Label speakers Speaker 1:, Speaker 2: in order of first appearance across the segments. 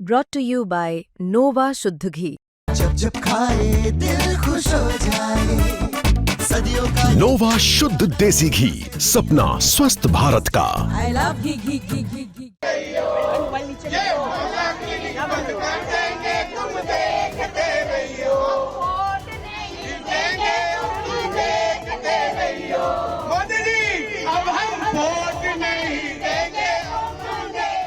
Speaker 1: brought to you by Nova शुद्ध घी।
Speaker 2: जब जब खाए दिल खुश हो जाए, सदियों का
Speaker 3: नोवा शुद्ध देसी घी, सपना स्वस्थ भारत का।
Speaker 4: I love घी घी घी घी घी।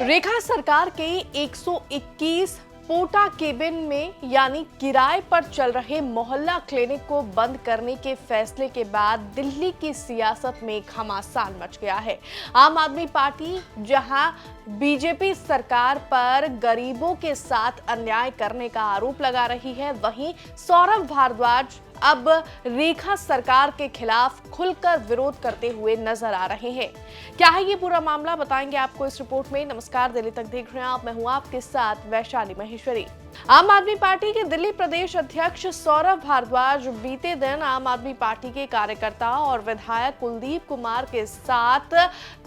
Speaker 4: रेखा सरकार के 121 पोटा केबिन में यानी किराए पर चल रहे मोहल्ला क्लिनिक को बंद करने के फैसले के बाद दिल्ली की सियासत में घमासान मच गया है। आम आदमी पार्टी जहां बीजेपी सरकार पर गरीबों के साथ अन्याय करने का आरोप लगा रही है, वहीं सौरभ भारद्वाज अब रेखा सरकार के खिलाफ खुलकर विरोध करते हुए नजर आ रहे हैं। क्या है ये पूरा मामला, बताएंगे आपको इस रिपोर्ट में। नमस्कार, दिल्ली तक देख रहे हैं आप, मैं हूं आपके साथ वैशाली महेश्वरी। आम आदमी पार्टी के दिल्ली प्रदेश अध्यक्ष सौरभ भारद्वाज बीते दिन आम आदमी पार्टी के कार्यकर्ता और विधायक कुलदीप कुमार के साथ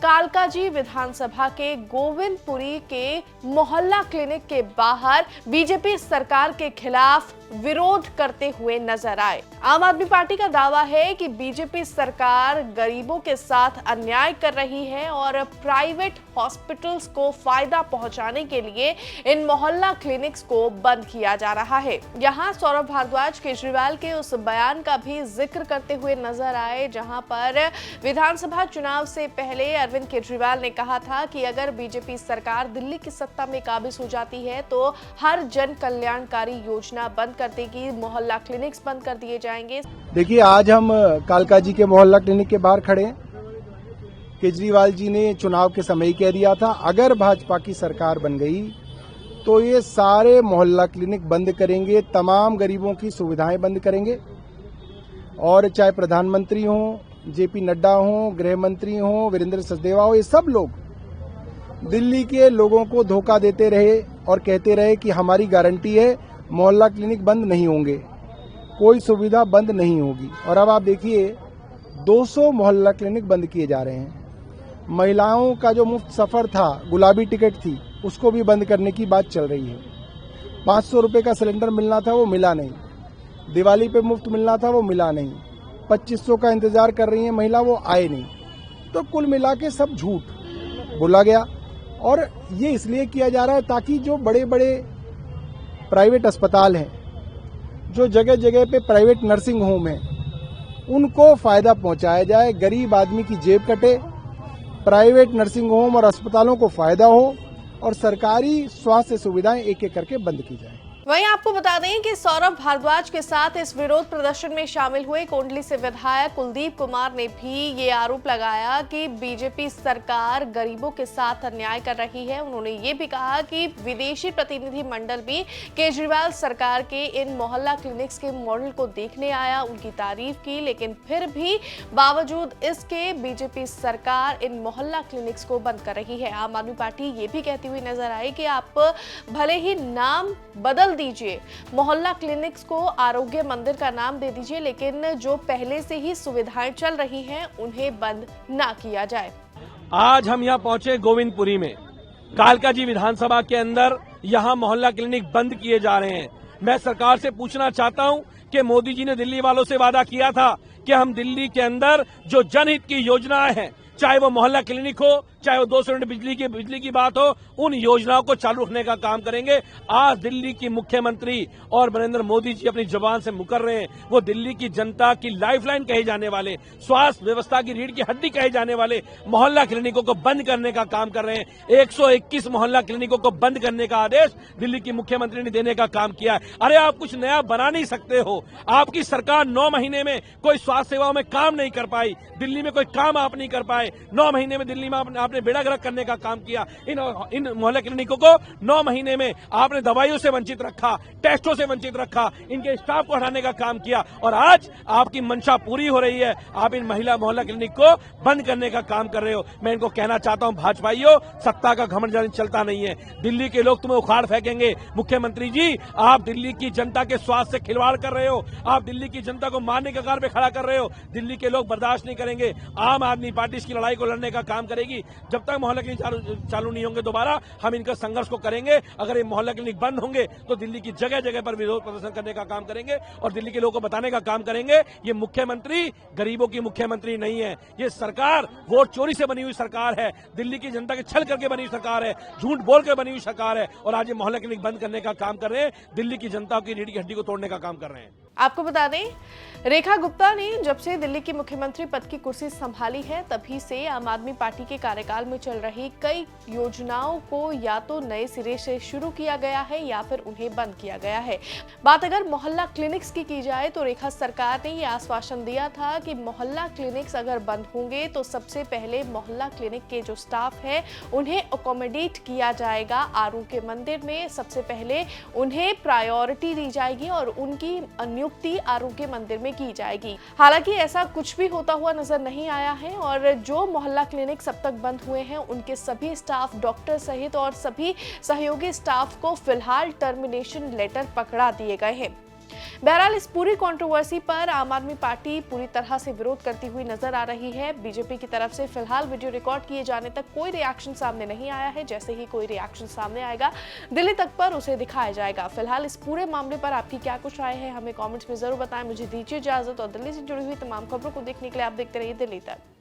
Speaker 4: कालकाजी विधानसभा के गोविंदपुरी के मोहल्ला क्लिनिक के बाहर बीजेपी सरकार के खिलाफ विरोध करते हुए नजर आए। आम आदमी पार्टी का दावा है कि बीजेपी सरकार गरीबों के साथ अन्याय कर रही है और प्राइवेट हॉस्पिटल्स को फायदा पहुंचाने के लिए इन मोहल्ला क्लिनिक्स को बंद किया जा रहा है। यहाँ सौरभ भारद्वाज केजरीवाल के उस बयान का भी जिक्र करते हुए नजर आए, जहां पर विधानसभा चुनाव से पहले अरविंद केजरीवाल ने कहा था कि अगर बीजेपी सरकार दिल्ली की सत्ता में काबिज हो जाती है तो हर जन कल्याणकारी योजना बंद कर देगी, मोहल्ला क्लिनिक्स बंद कर दिए जाएंगे।
Speaker 5: देखिए, आज हम कालकाजी के मोहल्ला क्लिनिक के बाहर खड़े हैं। केजरीवाल जी ने चुनाव के समय कह दिया था अगर भाजपा की सरकार बन गई तो ये सारे मोहल्ला क्लिनिक बंद करेंगे, तमाम गरीबों की सुविधाएं बंद करेंगे। और चाहे प्रधानमंत्री हो, जेपी नड्डा हो, गृह मंत्री हो, वीरेंद्र सचदेवा हो, ये सब लोग दिल्ली के लोगों को धोखा देते रहे और कहते रहे कि हमारी गारंटी है मोहल्ला क्लिनिक बंद नहीं होंगे, कोई सुविधा बंद नहीं होगी। और अब आप देखिए 200 मोहल्ला क्लिनिक बंद किए जा रहे हैं। महिलाओं का जो मुफ्त सफर था, गुलाबी टिकट थी, उसको भी बंद करने की बात चल रही है। 500 रुपए का सिलेंडर मिलना था, वो मिला नहीं। दिवाली पे मुफ्त मिलना था, वो मिला नहीं। 2500 का इंतजार कर रही है महिला, वो आए नहीं। तो कुल मिला के सब झूठ बोला गया। और ये इसलिए किया जा रहा है ताकि जो बड़े बड़े प्राइवेट अस्पताल हैं, जो जगह जगह पे प्राइवेट नर्सिंग होम है, उनको फायदा पहुंचाया जाए, गरीब आदमी की जेब कटे, प्राइवेट नर्सिंग होम और अस्पतालों को फायदा हो और सरकारी स्वास्थ्य सुविधाएं एक एक करके बंद की जाए।
Speaker 4: वहीं आपको बता दें कि सौरभ भारद्वाज के साथ इस विरोध प्रदर्शन में शामिल हुए कोंडली से विधायक कुलदीप कुमार ने भी ये आरोप लगाया कि बीजेपी सरकार गरीबों के साथ अन्याय कर रही है। उन्होंने ये भी कहा कि विदेशी प्रतिनिधि मंडल भी केजरीवाल सरकार के इन मोहल्ला क्लिनिक्स के मॉडल को देखने आया, उनकी तारीफ की, लेकिन फिर भी बावजूद इसके बीजेपी सरकार इन मोहल्ला क्लिनिक्स को बंद कर रही है। आम आदमी पार्टी ये भी कहती हुई नजर आई कि आप भले ही नाम बदल दीजिए, मोहल्ला क्लिनिक्स को आरोग्य मंदिर का नाम दे दीजिए, लेकिन जो पहले से ही सुविधाएं चल रही हैं उन्हें बंद ना किया जाए।
Speaker 6: आज हम यहाँ पहुंचे गोविंदपुरी में, कालकाजी विधानसभा के अंदर यहाँ मोहल्ला क्लिनिक बंद किए जा रहे हैं। मैं सरकार से पूछना चाहता हूँ कि मोदी जी ने दिल्ली वालों से वादा किया था कि हम दिल्ली के अंदर जो जनहित की योजनाएं हैं, चाहे वो मोहल्ला क्लिनिक हो, चाहे वो 200 यूनिट बिजली की बात हो, उन योजनाओं को चालू रखने का काम करेंगे। आज दिल्ली की मुख्यमंत्री और नरेंद्र मोदी जी अपनी जुबान से मुकर रहे हैं। वो दिल्ली की जनता की लाइफलाइन कहे जाने वाले, स्वास्थ्य व्यवस्था की रीढ़ की हड्डी कहे जाने वाले मोहल्ला क्लिनिकों को बंद करने का काम कर रहे हैं। 121 मोहल्ला क्लिनिकों को बंद करने का आदेश दिल्ली की मुख्यमंत्री ने देने का काम किया है। अरे आप कुछ नया बना नहीं सकते हो? आपकी सरकार 9 महीने में कोई स्वास्थ्य सेवाओं में काम नहीं कर पाई, दिल्ली में कोई काम आप नहीं कर पाए। 9 महीने में दिल्ली में आपने बेड़ा गर्क करने का काम किया। इन मोहल्ला क्लिनिकों को 9 महीने में आपने दवाइयों से वंचित रखा, टेस्टों से वंचित रखा, इनके स्टाफ को हटाने का काम किया और आज आपकी मंशा पूरी हो रही है। आप इन मोहल्ला क्लिनिक को बंद करने का काम कर रहे हो। मैं इनको कहना चाहता हूं, भाजपाइयों, सत्ता का घमंड चलता नहीं है। दिल्ली के लोग तुम्हें उखाड़ फेंकेंगे। मुख्यमंत्री जी, आप दिल्ली की जनता के स्वास्थ्य से खिलवाड़ कर रहे हो, आप दिल्ली की जनता को मारने के कगार पे खड़ा कर रहे हो। दिल्ली के लोग बर्दाश्त नहीं करेंगे। आम आदमी पार्टी इसकी लड़ाई को लड़ने का काम करेगी। जब तक मोहल्ला क्लिनिक चालू नहीं होंगे दोबारा हम इनका संघर्ष को करेंगे। अगर ये मोहल्ला क्लिनिक बंद होंगे तो दिल्ली की जगह जगह पर विरोध प्रदर्शन करने का काम करेंगे और दिल्ली के लोगों को बताने का काम करेंगे ये मुख्यमंत्री गरीबों की मुख्यमंत्री नहीं है, ये सरकार वोट चोरी से बनी हुई सरकार है, दिल्ली की जनता के छल करके बनी हुई सरकार है, झूठ बोल कर बनी हुई सरकार है और आज ये मोहल्ला क्लिनिक बंद करने का काम कर रहे हैं, दिल्ली की जनता की रीढ़ की हड्डी को तोड़ने का काम कर रहे हैं।
Speaker 4: आपको बता दें, रेखा गुप्ता ने जब से दिल्ली की मुख्यमंत्री पद की कुर्सी संभाली है तभी से आम आदमी पार्टी के कार्यकाल में चल रही कई योजनाओं को या तो नए सिरे से शुरू किया गया है या फिर उन्हें बंद किया गया है। बात अगर मोहल्ला क्लिनिक्स की जाए तो रेखा सरकार ने यह आश्वासन दिया था कि मोहल्ला क्लिनिक्स अगर बंद होंगे तो सबसे पहले मोहल्ला क्लिनिक के जो स्टाफ है उन्हें अकोमोडेट किया जाएगा। आरोग्य मंदिर में सबसे पहले उन्हें प्रायोरिटी दी जाएगी और उनकी नियुक्ति आरोग्य मंदिर में की जाएगी। हालांकि ऐसा कुछ भी होता हुआ नजर नहीं आया है और जो मोहल्ला क्लिनिक अब तक बंद हुए हैं उनके सभी स्टाफ, डॉक्टर सहित और सभी सहयोगी स्टाफ को फिलहाल टर्मिनेशन लेटर पकड़ा दिए गए हैं। बहरहाल इस पूरी कंट्रोवर्सी पर आम आदमी पार्टी पूरी तरह से विरोध करती हुई नजर आ रही है। बीजेपी की तरफ से फिलहाल वीडियो रिकॉर्ड किए जाने तक कोई रिएक्शन सामने नहीं आया है। जैसे ही कोई रिएक्शन सामने आएगा दिल्ली तक पर उसे दिखाया जाएगा। फिलहाल इस पूरे मामले पर आपकी क्या कुछ राय है हमें कमेंट्स में जरूर बताएं। मुझे दीजिए इजाजत और दिल्ली से जुड़ी हुई तमाम खबरों को देखने के लिए आप देखते रहिए दिल्ली तक।